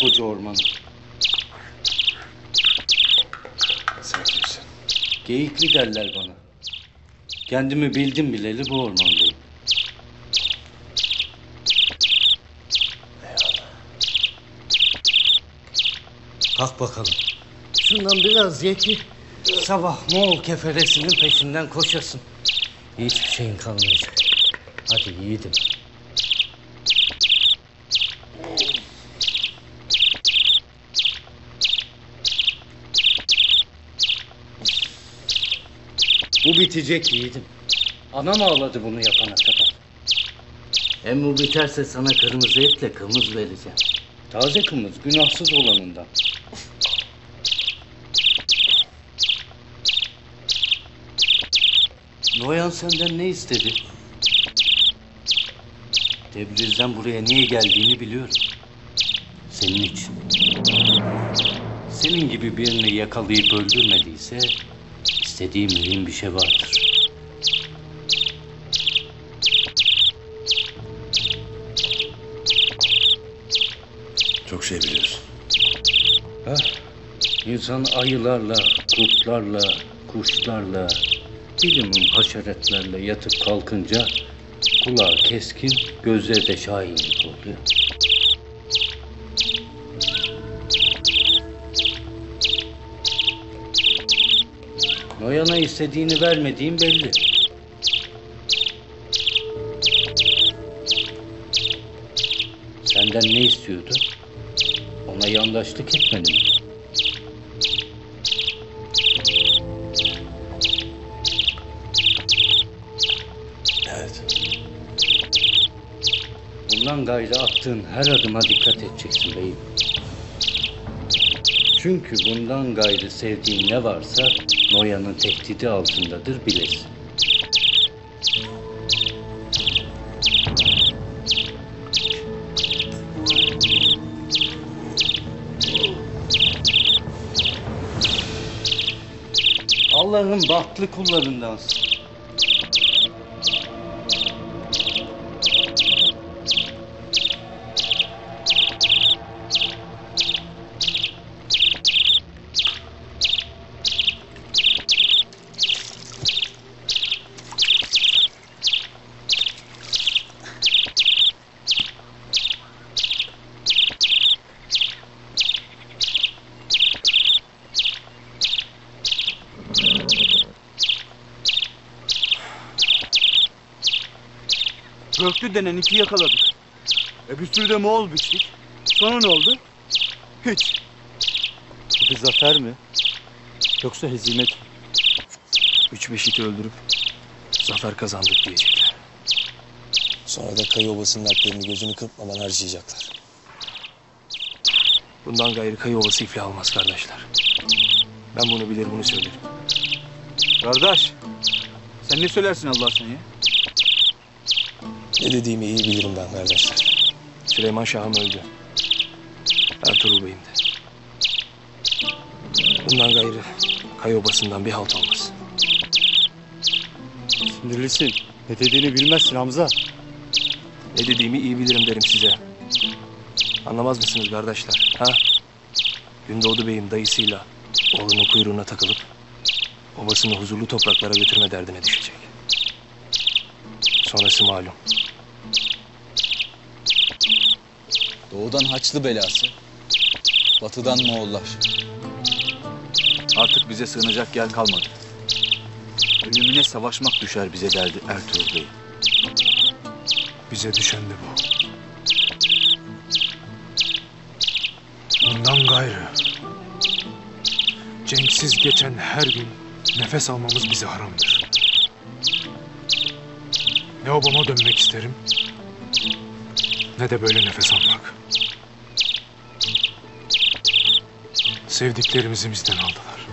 koca ormanı. Sen kimsin? Geyikli derler bana. Kendimi bildim bileli bu ormandayım. Eyvallah. Kalk bakalım. Şundan biraz ye ki sabah Moğol keferesinin peşinden koşasın. Hiçbir şeyin kalmayacak. Hadi yiğidim. Bu bitecek yiğidim. Anam ağladı bunu yapana kadar. Hem bu biterse sana kırmızı etle kımız vereceğim. Taze kımız, günahsız olanından. Noyan senden ne istedi? Tebriz'den buraya niye geldiğini biliyorum. Senin için. Senin gibi birini yakalayıp öldürmediyse istediği mühim bir şey vardır. Çok şey biliyorsun. İnsan ayılarla, kurtlarla, kuşlarla, bilimum haşeretlerle yatıp kalkınca kulağı keskin, gözleri de şahinlik oluyor. Noyan'a istediğini vermediğim belli. Senden ne istiyordu? Ona yandaşlık etmedin mi? Evet. Bundan gayrı attığın her adıma dikkat edeceksin beyim. Çünkü bundan gayrı sevdiğin ne varsa Noyan'ın tehdidi altındadır bilesin. Allah'ın bahtlı kullarındansın. Göklü denen iti yakaladık. Bir sürü de Moğol biçtik. Sonra ne oldu? Hiç. Bu bir zafer mi? Yoksa hezimet mi? 3-5 iti öldürüp zafer kazandık diyecekler. Sonra da Kayı Obası'nın alplerini gözünü kırpmadan harcayacaklar. Bundan gayrı Kayı Ovası iflah almaz kardeşler. Ben bunu bilir bunu söylerim. Kardeş, sen ne söylersin Allah sen ya? Ne dediğimi iyi bilirim ben kardeşler. Süleyman Şah'ım öldü. Ertuğrul Bey'im de. Bundan gayrı Kayı Obası'ndan bir halt olmaz. Sinirlisin. Ne dediğini bilmezsin Hamza. Ne dediğimi iyi bilirim derim size. Anlamaz mısınız kardeşler? Ha? Gündoğdu Bey'im dayısıyla oğlunun kuyruğuna takılıp obasını huzurlu topraklara götürme derdine düşecek. Sonrası malum. Doğudan Haçlı belası, batıdan Moğollar. Artık bize sığınacak yer kalmadı. Ölümüne savaşmak düşer bize derdi Ertuğrul Bey. Bize düşen de bu. Bundan gayrı cenksiz geçen her gün nefes almamız bize haramdır. Ne obama dönmek isterim, ne de böyle nefes almak. Sevdiklerimizi bizden aldılar.